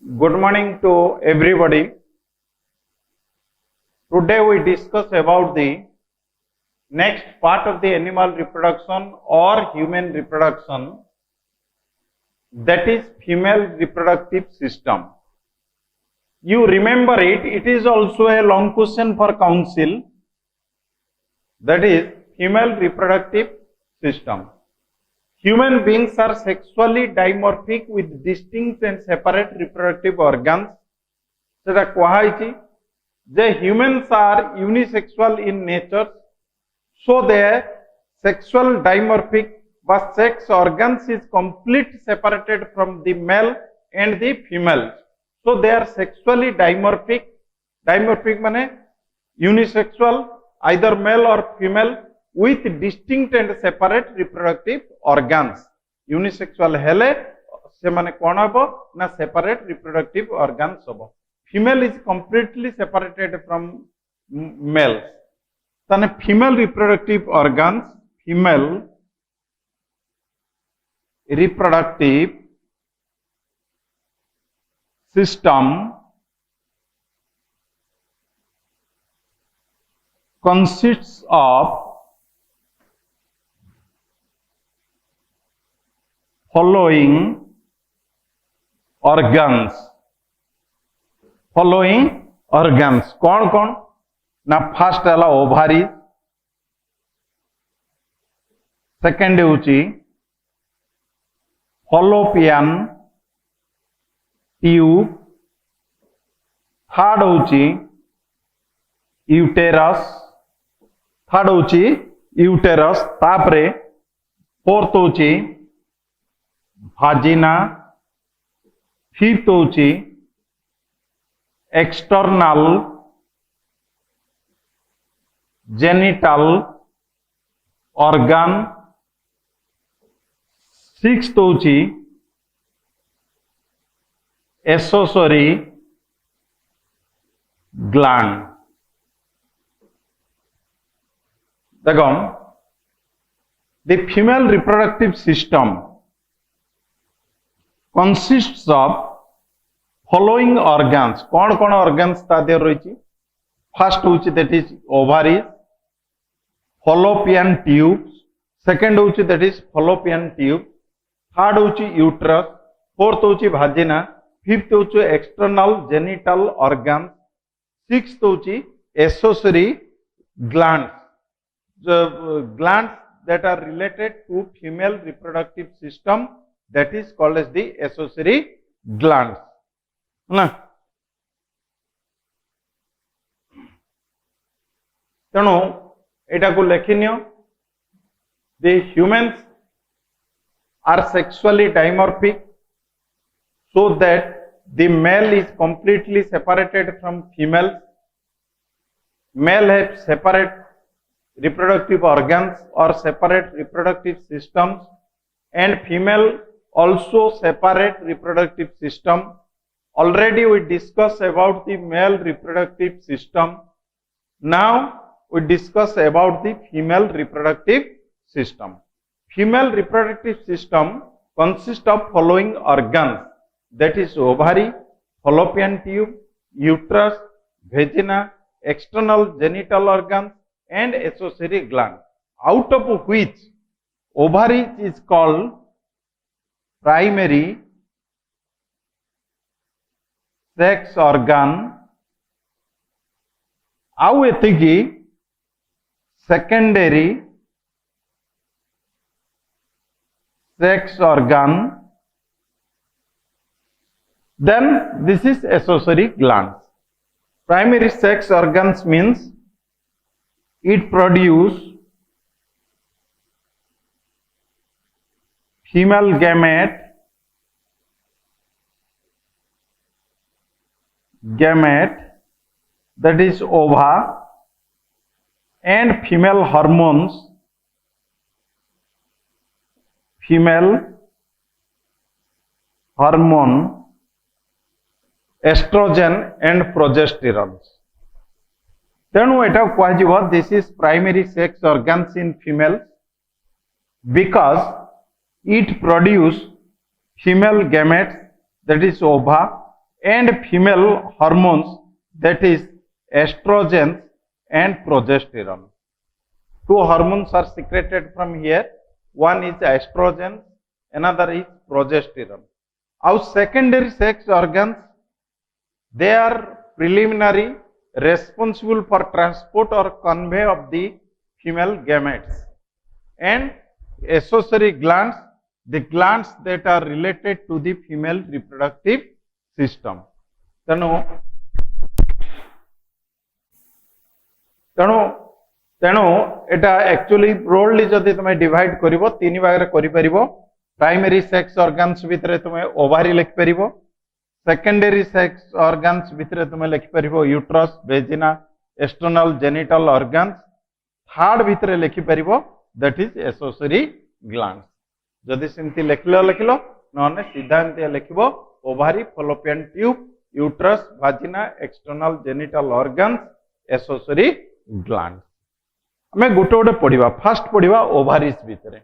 Good morning to everybody. Today we discuss about the next part of the animal reproduction or human reproduction, that is female reproductive system. You remember it is also a long question for council, that is female reproductive system. Human beings are sexually dimorphic with distinct and separate reproductive organs. सेटा कहाइछि जे humans are unisexual in nature, so their sexual dimorphic but sex organs is completely separated from the male and the female. So they are sexually dimorphic. Dimorphic माने unisexual, either male or female, with distinct and separate reproductive organs. Unisexual हेले से माने कौन हबो ना separate reproductive organs हबो. Female is completely separated from males. ताने female reproductive organs, female reproductive system consists of following organs. Following organs कौन कौन ना फर्स्ट है ओभारी, सेकंड होची फॉलोपियन ट्यूब, थर्ड होची यूटेरस, तापरे फोर्थ होची भाजिना, फिफ्थ होची एक्सटर्नल जेनिटल ऑर्गन, सिक्स्थ होची एसोसरी ग्लैंड. देखो the female reproductive system consists of following organs. कौन कौन organs ता देर रही? First होची that is ovaries, fallopian tubes, second होची that is fallopian tube, third होची uterus, fourth होची vagina, fifth होची external genital organs, sixth होची accessory glands. The glands that are related to female reproductive system, that is called as the accessory glands. ना तेणु एटा को लेखिनियो. The humans are sexually dimorphic, so that the male is completely separated from female. Male have separate reproductive organs or separate reproductive systems, and female also separate reproductive system. Already we discussed about the male reproductive system. Now we discuss about the female reproductive system. Female reproductive system consists of following organs, that is ovary, fallopian tube, uterus, vagina, external genital organs, and accessory gland, out of which ovary is called primary sex organ, आउ एतिकी secondary sex organ, then this is accessory glands. Primary sex organs means it produce female gamete, that is ova, and female hormones, estrogen and progesterone. तेणु एटा कह this is primary sex organs in female because it produce female gametes, that is ova, and female hormones, that is estrogens and progesterone. Two hormones are secreted from here. One is estrogen, another is progesterone. Our secondary sex organs, they are preliminary, responsible for transport or convey of the female gametes, and accessory glands, the glands that are related to the female reproductive system. ତେଣୁ ତେଣୁ ତେଣୁ ଏଟା actually broadly जदि तुम divide करिवो तीन भाग रे करि परिवो प्राइमरी सेक्स ऑर्गन्स भितरे तुम ओवारी लिखि परिवो सेकेंडरी सेक्स ऑर्गन्स भितरे तुम लिखि परिवो uterus vagina external genital organs third भितरे लिखि परिवो दैट इज एसोसरी ग्लैंड्स जदि सिंती लिखलो लिखलो नने सीधा एंती लिखिबो ovary fallopian tube uterus vagina external genital organs accessory gland हमें गोटे गोटे पढ़ा फास्ट पढ़ा ओभारिस भितर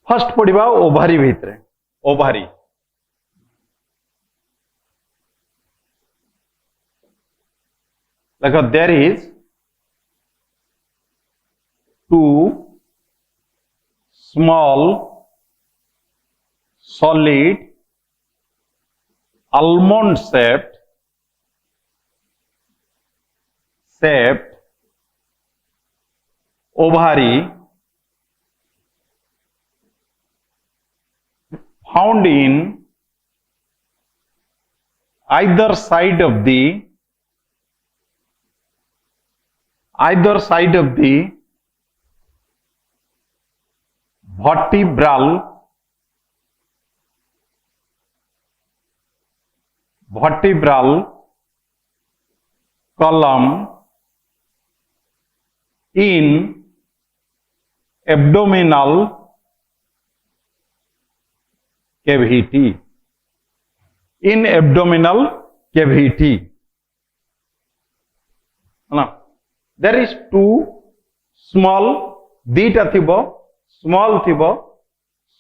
फर्स्ट पढ़ा ओभारी भितर ovary like there is two small solid almond shaped ovary found in either side of the vertebral column in abdominal cavity. In abdominal cavity. Now, there is two small dita thibo small thibo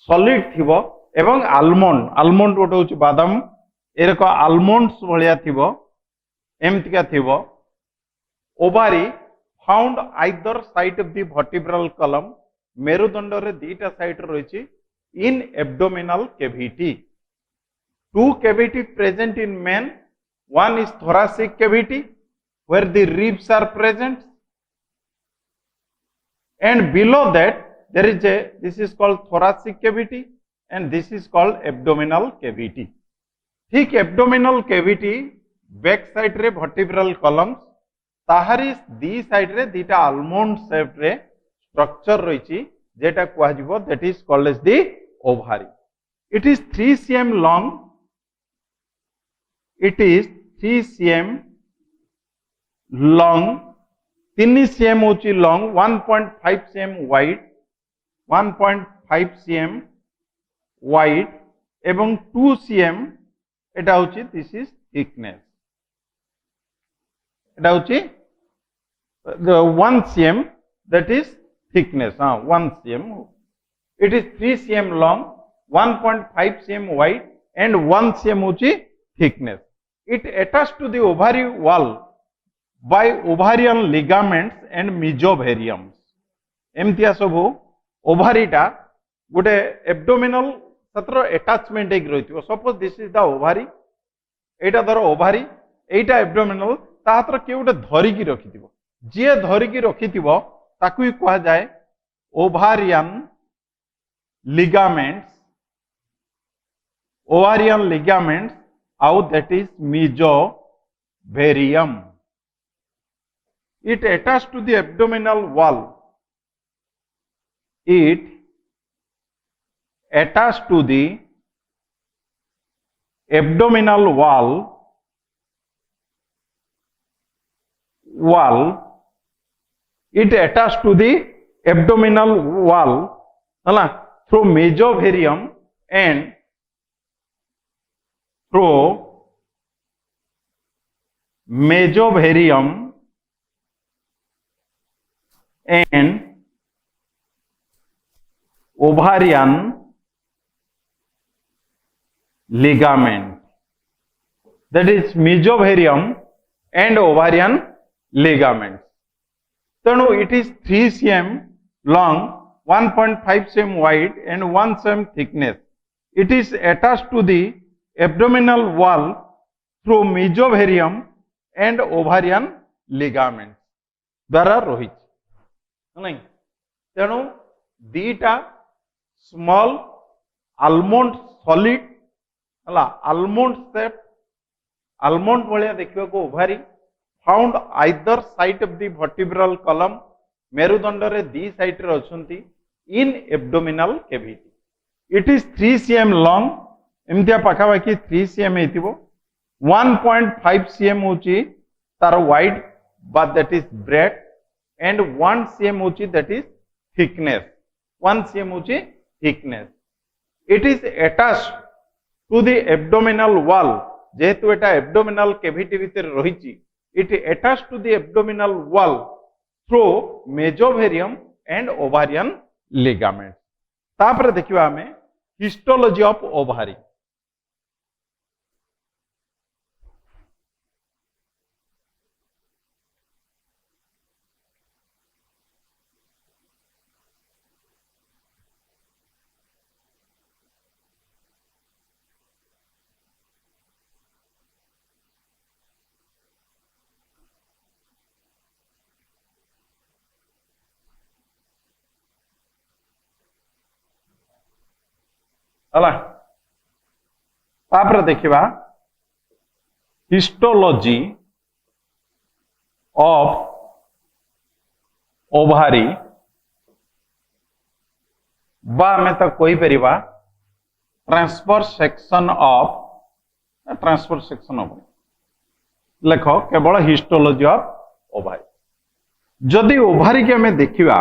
solid thibo एवं almond गोटे होची बादाम एरको almonds भलिया थिबो एमतिका थिबो ovary found either side of the vertebral column मेरुदंड रे दीटा साइड रहिछि in abdominal cavity. Two cavity present in men. One is thoracic cavity where the ribs are present, and below that there is this is called thoracic cavity and this is called abdominal cavity. ठीक abdominal cavity back side रे vertebral columns ताहारी दी side रे दीटा almond shaped रे structure रहिछि जेटा कुआजिबो that is called as the ovary. It is 3 cm long. It is 3 cm long, 3 cm होची long, 1.5 cm wide, 1.5 cm wide एवं 2 cm एटा होची this is thickness. एटा होची the 1 cm that is thickness, 1 cm. It is 3 cm long, 1.5 cm wide and 1 cm hochi thickness. It attached to the ovary wall by ovarian ligaments and mesotheliums. एमतिया सबु ovary टा गोटे abdominal सत्र attachment एक रहिथिबो. Suppose this is the ovary, एटा धर ovary, एटा abdominal, ताहातर के गोटे धरि की रखिथिबो. जे धरि की रखिथिबो ताकू ही कहा जाए ओभारियन ligaments, ovarian ligaments, out that is mesothelium. It attached to the abdominal wall. It attached to the abdominal wall it attached to the abdominal wall hala through mesothelium and through mesothelium and ovarian ligament, that is mesothelium and ovarian ligament. Tenu it is 3 cm long, 1.5 cm wide and 1 cm thickness. It is attached to the abdominal wall through mesothelium and ovarian ligament द्वारा रही तेणु दीटा small almond solid हला almond shape almond भाया देखा ovary found either side of the vertebral column मेरुदंड रे दी साइड रे अछंती in abdominal cavity it is 3 cm long एमतिया पाखापाखि 3 cm हेतिबो 1.5 cm होची तार वाइड बा that is breadth and 1 cm होची दैट इज थिकनेस 1 cm होची thickness it is attached to the abdominal wall जेहेतु एटा एब्डोमिनल कैविटी भीतर रहिची it attached to the abdominal wall through mesothelium and ovarian ligament तापर देखिबा हमें histology of ovary हला तापर देखिबा हिस्टोलॉजी ऑफ ओवारी बा हमें तो कोई परिबा ट्रांसफर सेक्शन ऑफ लेख केवल हिस्टोलॉजी ऑफ ओवारी जदि ओवारी के हमें देखिबा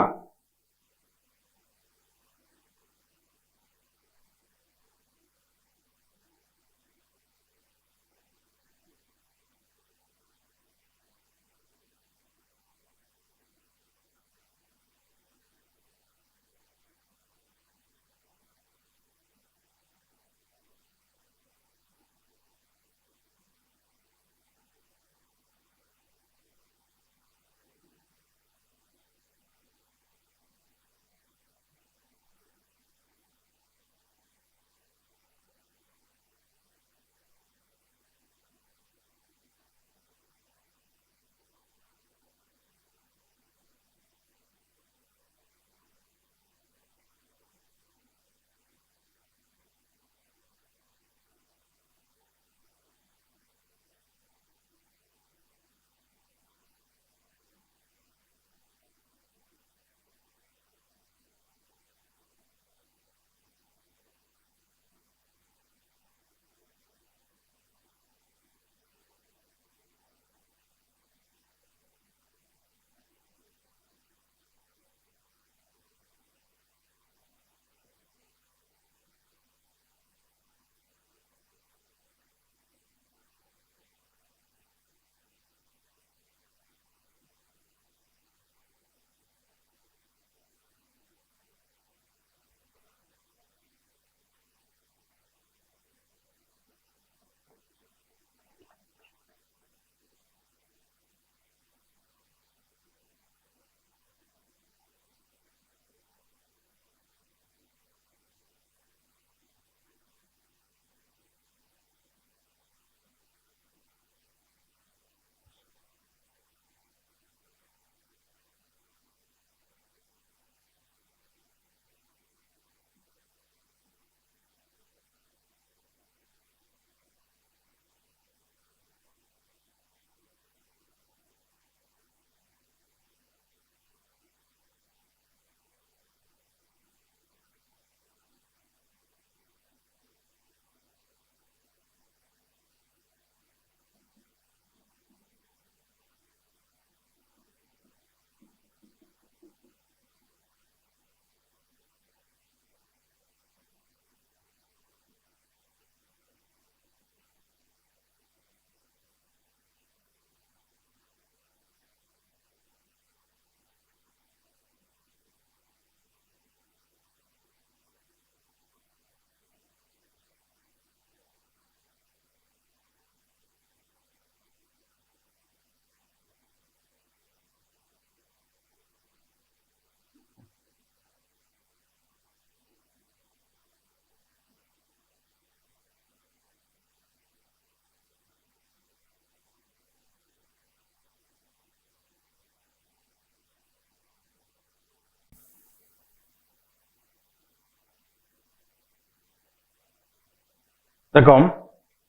देखो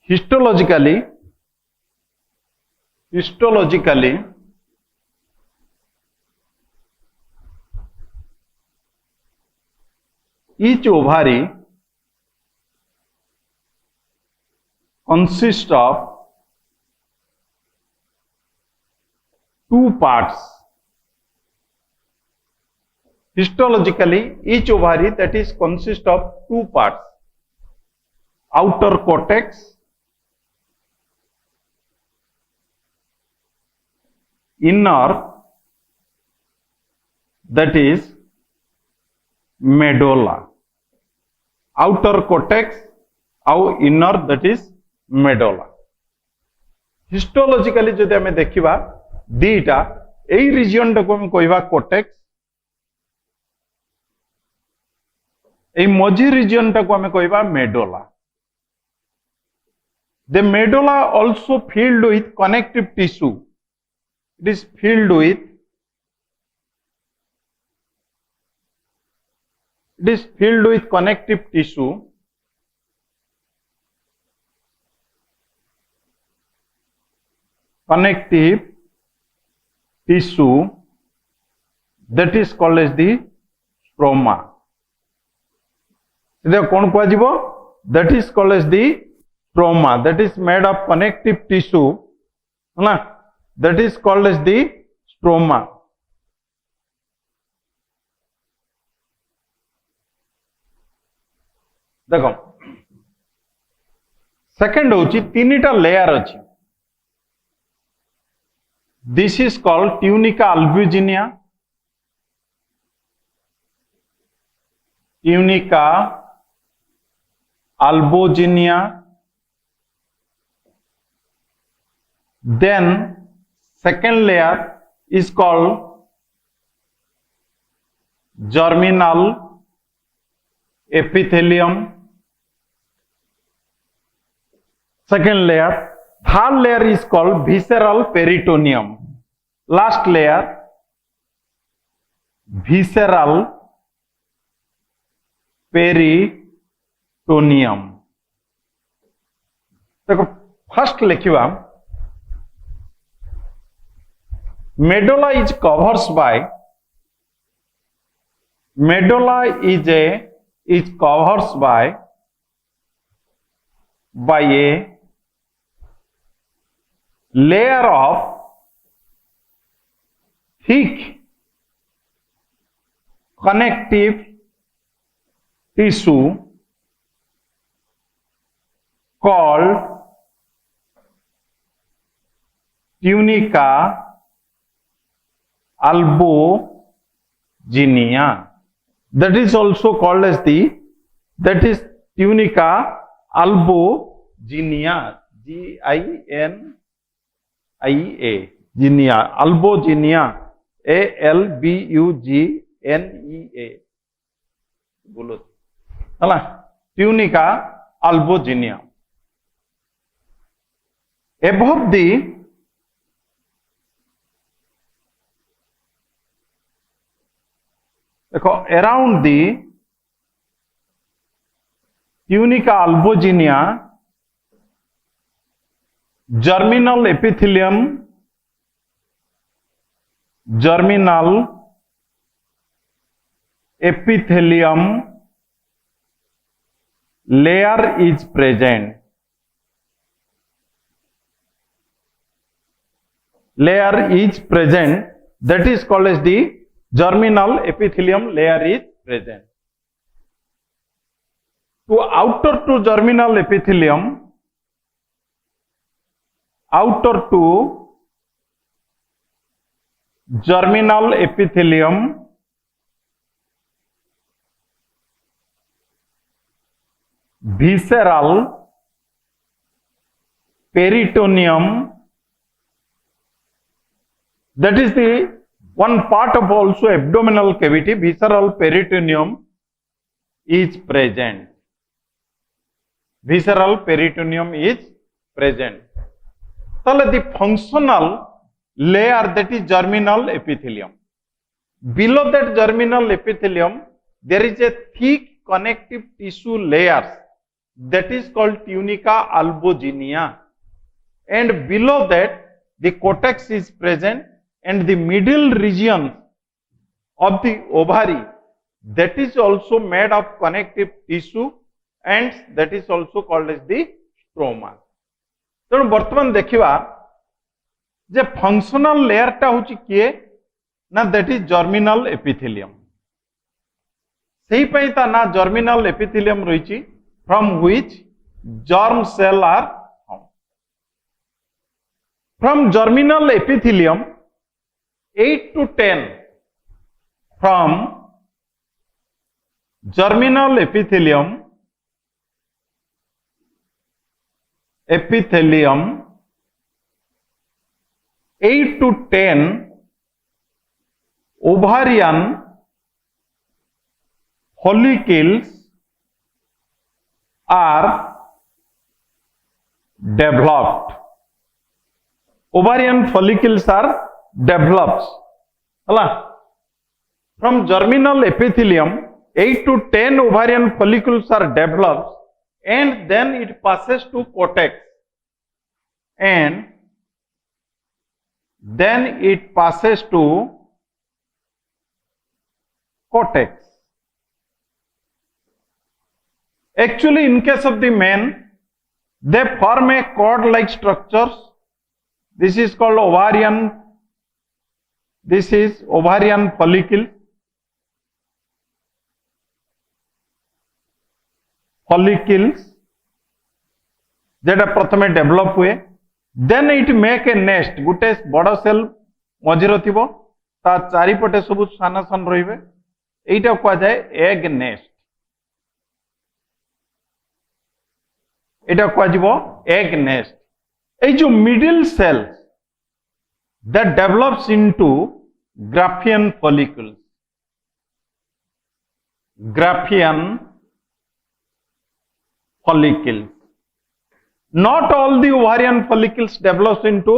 histologically each ovary consists of two parts. Histologically, each ovary that is consists of two parts: outer cortex, inner, that is medulla. Outer cortex और inner, that is medulla. Histologically जदि हमें देखिबा दीटा एई reason टाको हम कहबा cortex, एई मझी reason टाको हमें कहबा medulla. The medulla also filled with connective tissue. It is filled with connective tissue. Connective tissue that is called as the stroma. कौन कह that is called as the stroma, that is made of connective tissue, है ना, that is called as the stroma. देखो second होची तीनटा layer अछि. This is called tunica albuginea, tunica albuginea. Then second layer is called germinal epithelium. Second layer. Third layer is called visceral peritoneum. Last layer, visceral peritoneum. देखो first लिखिबा medulla is covers by a layer of thick connective tissue called tunica albuginea. That is also called as that is tunica albuginea, G-I-N-I-A, ginia, albuginea, A-L-B-U-G-N-E-A, बोलो है ना, tunica albuginea. Above the देखो around the tunica albuginea, germinal epithelium layer is present. That is called as the germinal epithelium layer is present. To outer to germinal epithelium, visceral peritoneum, that is the one part of also abdominal cavity. Visceral peritoneum is present. So the functional layer, that is germinal epithelium. Below that germinal epithelium there is a thick connective tissue layers that is called tunica albuginea, and below that the cortex is present, and the middle region of the ovary, that is also made of connective tissue, and that is also called as the stroma. तेणु बर्तमान देखिबा जे functional layer टा होची किए ना, that is germinal epithelium. सही पई ता ना जर्मिनल एपिथेलियम रहिची, from which germ cell are found. From germinal epithelium 8 to 10, from germinal epithelium 8 to 10 ovarian follicles are developed. Ovarian follicles are develops. From germinal epithelium 8 to 10 ovarian follicles are developed, and then it passes to cortex, and then it passes to cortex. Actually, in case of the men, they form a cord-like structures. This is called ovarian. This is ovarian follicle. Follicles जेटा प्रथमे develop हुए, then it make a nest, गुटे बड़ cell मझिर थिबो, ता चारिपटे सब सान सान रहिबे, एटा कहा जाए एग नेस्ट। एटा कहा जिवो एग नेस्ट। ए जो middle cells that develops into Graafian follicles. Graafian follicles. Not all the ovarian follicles develops into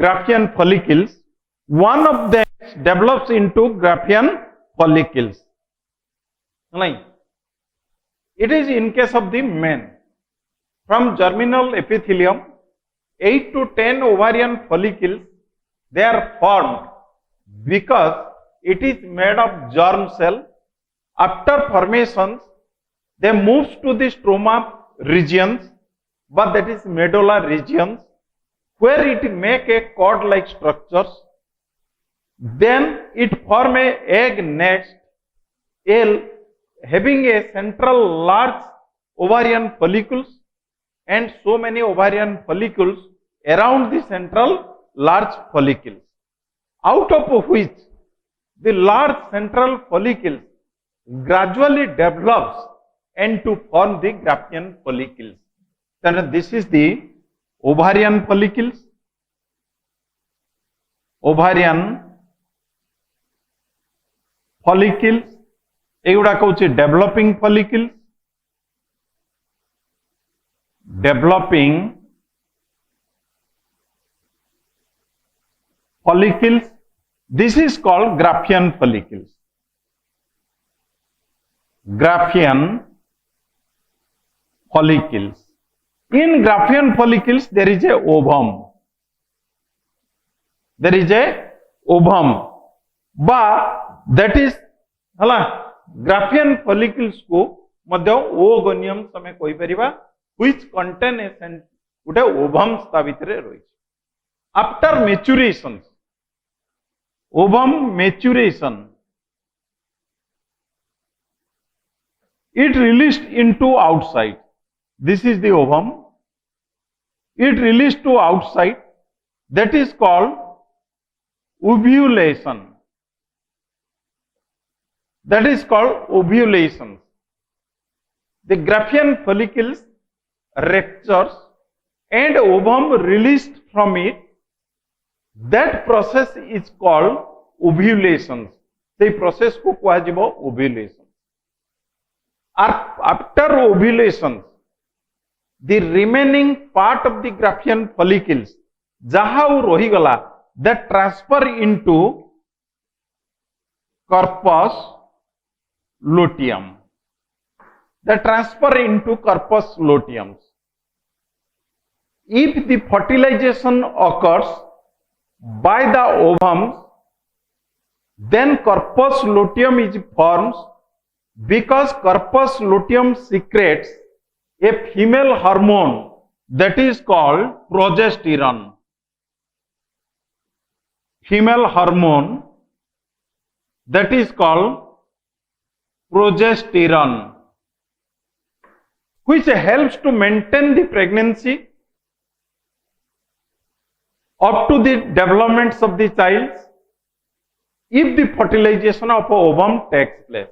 Graafian follicles. One of them develops into Graafian follicles. It is in case of the men. From germinal epithelium, 8 to 10 ovarian follicles, they are formed because it is made of germ cell. After formations, they move to the stroma regions, but that is medulla regions, where it make a cord-like structures. Then it form a egg nest, having a central large ovarian follicles, and so many ovarian follicles around the central large follicles, out of which the large central follicles gradually develops and to form the Graafian follicles. Then this is the ovarian follicles. Ovarian follicles, एगुड़ा कहूँ developing follicles, developing follicles. This is called Graafian follicles. Graafian follicles. In Graafian follicles, there is a ovum. There is a ovum. But that is, Graafian follicles को मध्य oogonium समय कोई परिवा, which contain a Gute ovum स्थावितरे रोई. After maturation, ovum maturation, it released into outside. This is the ovum. It released to outside. That is called ovulation. That is called ovulation. The Graafian follicles ruptures and ovum released from it. That process is called ovulation. The process को कुआ जिवो ovulation. After ovulation, the remaining part of the Graafian follicles, जहाँ वो रही गला, that transfer into corpus luteum. they transfer into corpus luteum. If the fertilization occurs by the ovum, then corpus luteum is formed because corpus luteum secretes a female hormone that is called progesterone. Female hormone that is called progesterone, which helps to maintain the pregnancy up to the developments of the child if the fertilization of ovum takes place.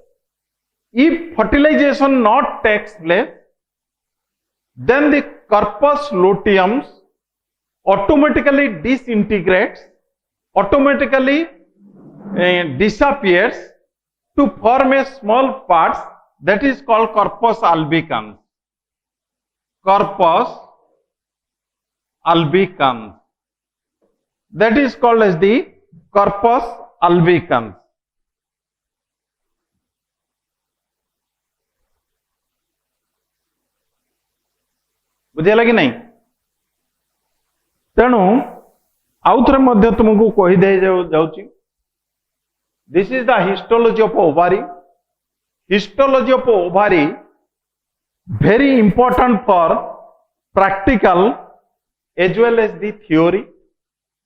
If fertilization not takes place, then the corpus luteum automatically disintegrates, automatically disappears to form a small parts that is called corpus albicans. Corpus albicans. That is called as the corpus albicans. बुझेगा कि नहीं? तेणु आउ थे मध्य तुमको कहीदे जाऊँगी, this is the histology of ovary. Histology of ovary very important for practical as well as the theory.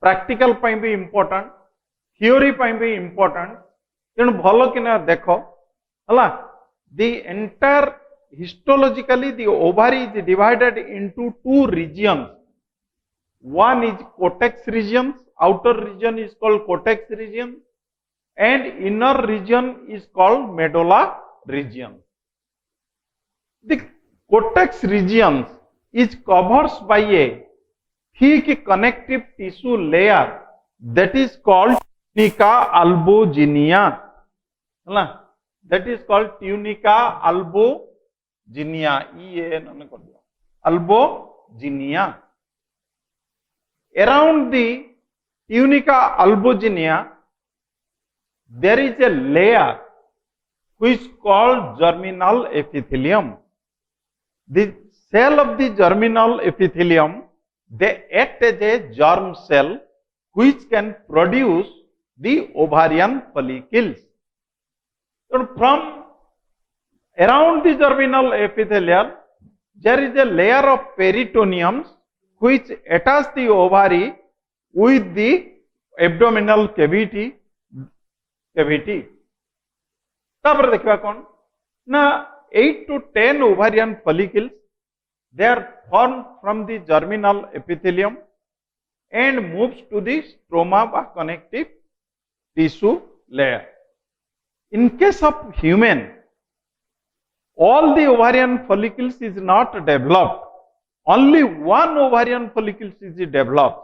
Practical ପାଇଁ भी important, theory ପାଇଁ भी important. तेणु भल कि देख हला, the entire histologically the ovary is divided into two regions. One is cortex region, outer region is called cortex region, and inner region is called medulla region. The cortex region is covered by a thick connective tissue layer that is called tunica albuginea. That is called tunica albuginea. Albuginea. Around the tunica albuginea, there is a layer which is called germinal epithelium. The cell of the germinal epithelium, they act as a germ cell which can produce the ovarian follicles. So from around the germinal epithelium, there is a layer of peritoneum which attach the ovary with the abdominal cavity. तापर देखा कौन ना 8 to 10 ovarian follicles, they are formed from the germinal epithelium and moves to the stroma or connective tissue layer. In case of human, all the ovarian follicles is not developed, only one ovarian follicle is developed.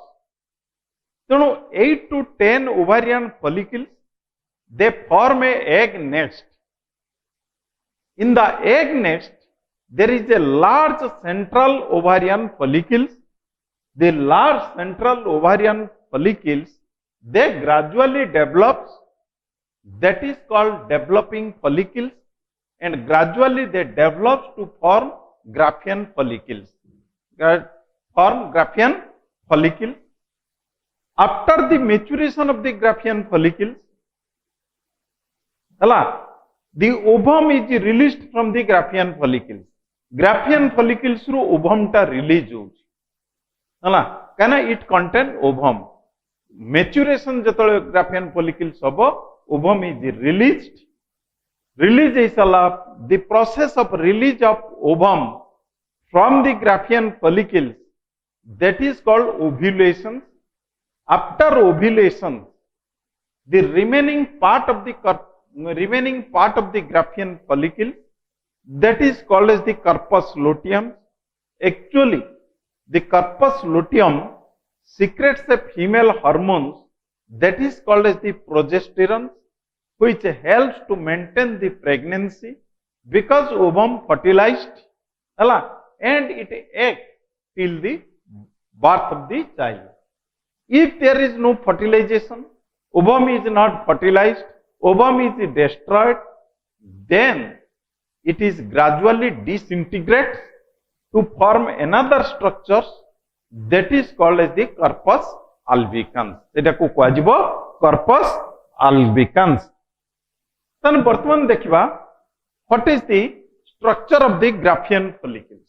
So 8 to 10 ovarian follicles, they form a egg nest. In the egg nest, there is a large central ovarian follicles. The large central ovarian follicles, they gradually develop, that is called developing follicles, and gradually they develop to form Graafian follicles. Form Graafian follicles. After the maturation of the Graafian follicles, the ovum is released from the Graafian follicles. Graafian follicles through ovum ta release hoji. Can it contain ovum? Maturation jatole Graafian follicles hobo, ovum is released. Release is the process of release of ovum from the Graafian follicles, that is called ovulation. After ovulation, the remaining part of the Graafian follicle, that is called as the corpus luteum. Actually, the corpus luteum secretes a female hormone that is called as the progesterone, which helps to maintain the pregnancy because ovum fertilized, and it acts till the birth of the child. If there is no fertilization, ovum is not fertilized, ovum is destroyed, then it is gradually disintegrates to form another structure that is called as the corpus albicans. एटा को कहजिबो corpus albicans. तन वर्तमान देखिबा what is the structure of the Graafian follicles.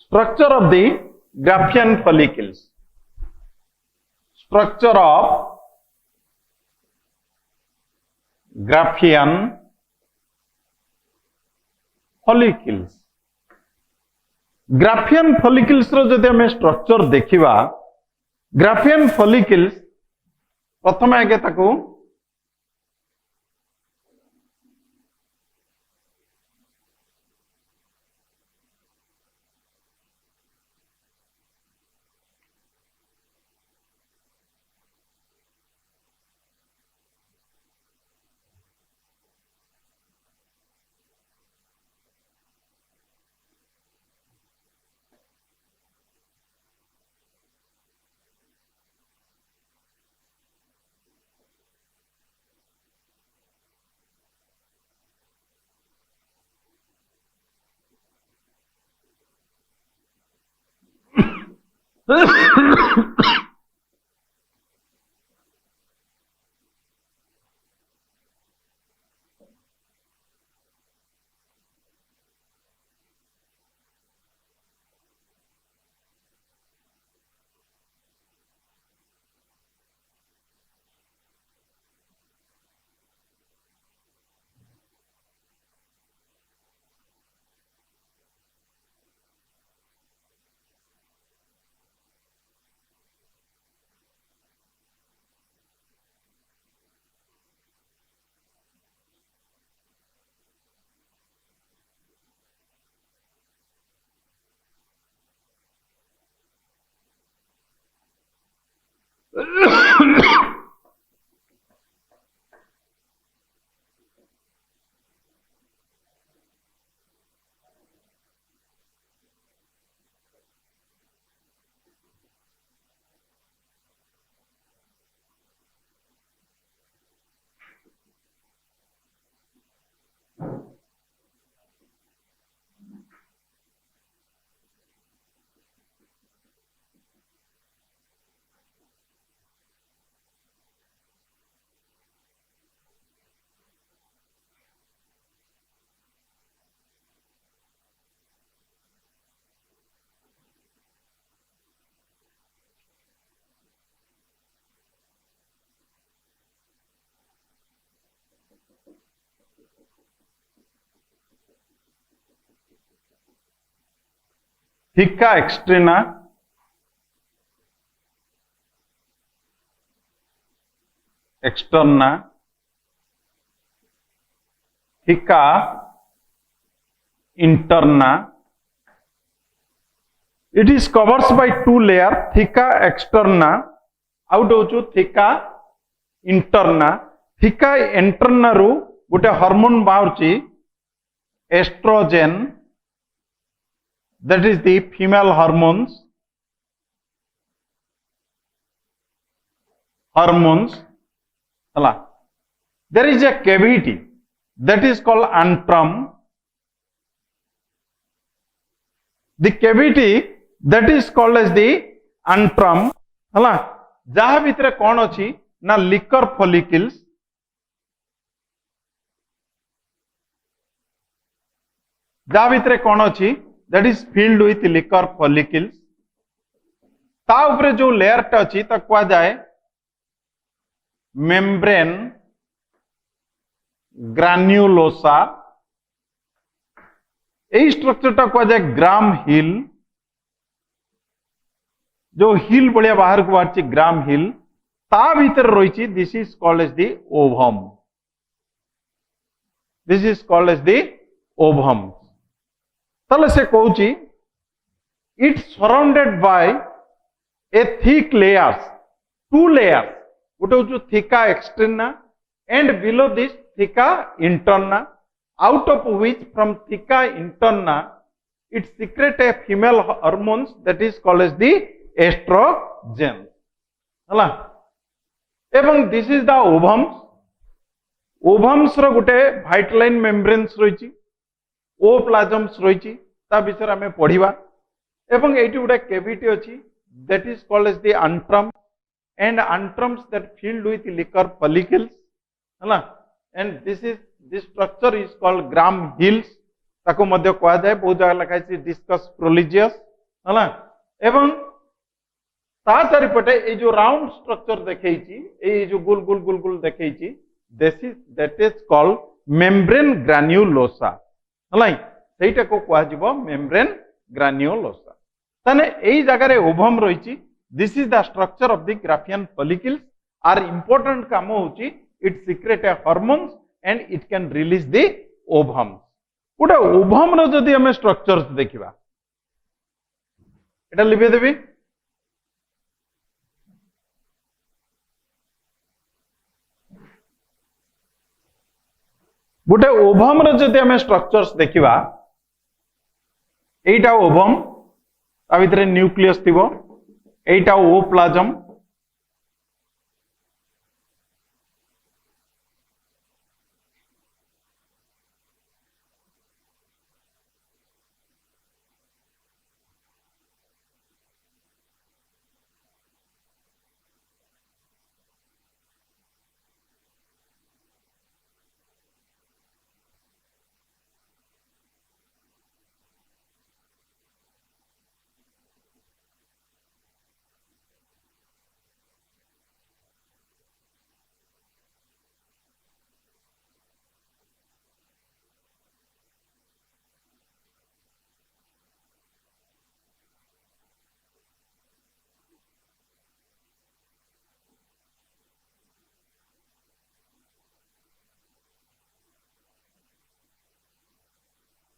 Structure of the Graafian follicles. Structure of Graafian follicles. Graafian follicles रो जदि हमें structure देखिबा Graafian follicles प्रथम आगे ताको Thicca externa, thicca interna. It is covered by two layers, thicca externa, out of thicca interna. Thicca interna ru गोटे hormone बाहरची estrogen, that is the female hormones hala. There is a cavity that is called antrum. The cavity that is called as the antrum hala, जहा भितर कौन अच्छी ना liquor follicles, जहा भितर कौन अच्छी that is filled with liquor follicles. ता ऊपर जो लेयर टा अच्छी ता कुआ जाए मेम्ब्रेन ग्रान्युलोसा. यही स्ट्रक्चर टा कुआ जाए ग्राम हिल. जो हिल बढ़िया बाहर को बाहर ग्राम हिल ता भीतर रही. This is called as the ovum. This is called as the ovum. तले से कहूची it surrounded by a thick layers, two layers, गोटे हूँ theca externa and below this theca interna. out of which from theca interna it secrete a female hormones that is called as the estrogen हला एवं this is the ओवम्स row Gute वाइटलाइन membranes रही ओप्लाजम्स रही ता विषय आम पढ़ा एवं एटी गोटे कैविटी अच्छी that is called as the antrum and antrums that filled with liquor follicles हला and this structure is called gram hills ताको मध्य कहा जाए बहुत जगह लिखा है डिस्कस प्रोलिजियस हला एवं ता चारिपटे ये जो राउंड स्ट्रक्चर देखैछि ये जो गोल गोल गोल गोल देखैछि दैट इज कॉल्ड मेम्ब्रेन ग्रान्युलोसा हला सेटा को कहा जिवो मेम्ब्रेन ग्रान्युलोसा तने एई जगह रे ओवम रहिछि this is the structure of the Graafian follicles आर इंपोर्टेंट काम होछि it secrete a hormones and it can release the ovum गोटे ओवम रो जदि हम स्ट्रक्चर्स देखिबा एटा लिबे देबी गोटे ओवम रो जदि हम स्ट्रक्चर्स देखिबा एटा ओवम ता भितरे न्यूक्लियस थिबो एटा ओप्लाजम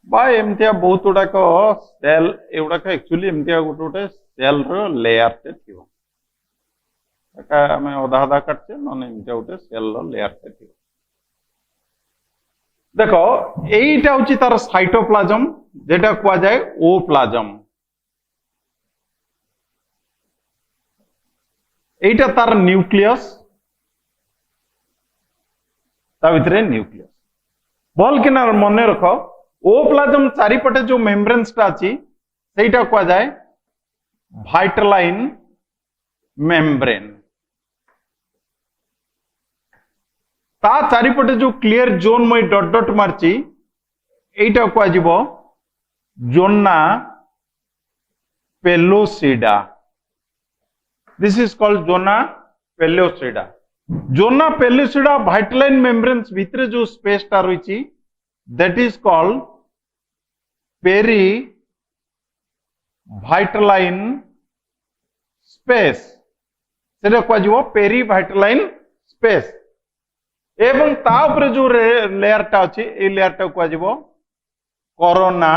बा एमतिया बहुत गुड़ाक सेल एगुड़ाक एक्चुअली एमतिया गोटे गोटे सेल रो लेयर टे थिबो एका हमें आधा आधा काटचे नने एमतिया गोटे सेल रो लेयर टे थिबो देखो एईटा होची तार साइटोप्लाज्म जेटा कुआ जाए ओप्लाज्म एईटा तार न्यूक्लियस ता भितरे न्यूक्लियस बोल कि ना मन रखो ओप्लाज्म चारिपटे जो मेम्ब्रेन्स टा अछि सेटा कुआ जाए वाइटलाइन मेम्ब्रेन ता चारिपटे जो क्लियर जोन मैं डॉट डॉट मारची एटा कुआ जिवो zona pellucida this is called zona pellucida vitelline membranes भितरे जो स्पेस टा रही that is called perivitelline space सेटा कुआ जिवो पेरीवाइटलाइन स्पेस एवं ता ऊपर जो लेयर टा अछि ए लेयर टा कुआ जिवो corona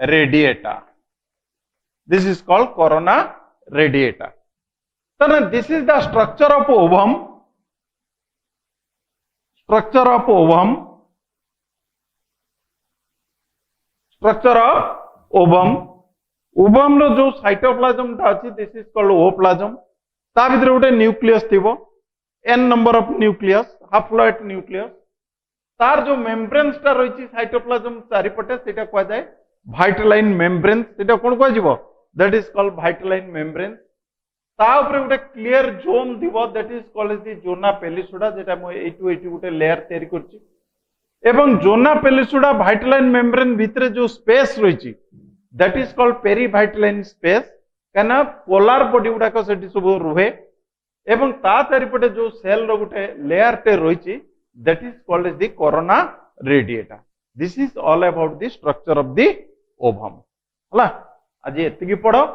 radiata this is called corona radiata तने this is the structure of ovum रो जो साइटोप्लाज्म ता अछि दिस इज कॉल्ड ओप्लाज्म ता भितर गोटे न्यूक्लियस थिबो n number of nucleus haploid nucleus तार जो मेम्ब्रेन्स ता रहिछि साइटोप्लाज्म चारिपटे सेटा कुआ जाए वाइटलाइन मेम्ब्रेन सेटा कोन कुआ जिवो that is called vitelline membrane ता ऊपर गोटे क्लियर जोन थिबो that is called the zona pellucida जेटा म एटू गोटे लेयर तयारी करछि एवं जोना पेलिसुडा वाइटलाइन मेम्ब्रेन भितरे जो स्पेस रही दैट इज कॉल्ड पेरीवाइटलाइन स्पेस कहना पोलार बॉडी गुड़ाक सेठी सब रुहे एवं ता चारिपटे जो सेल रो गुटे लेयर टे रही that is called as the corona radiata this is all about the structure of the ovum हला आज एतिकी पढ़ो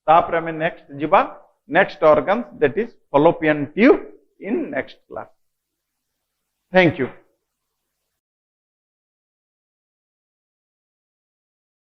तापर हमें नेक्स्ट जिबा next organ that is fallopian tube in next class thank you.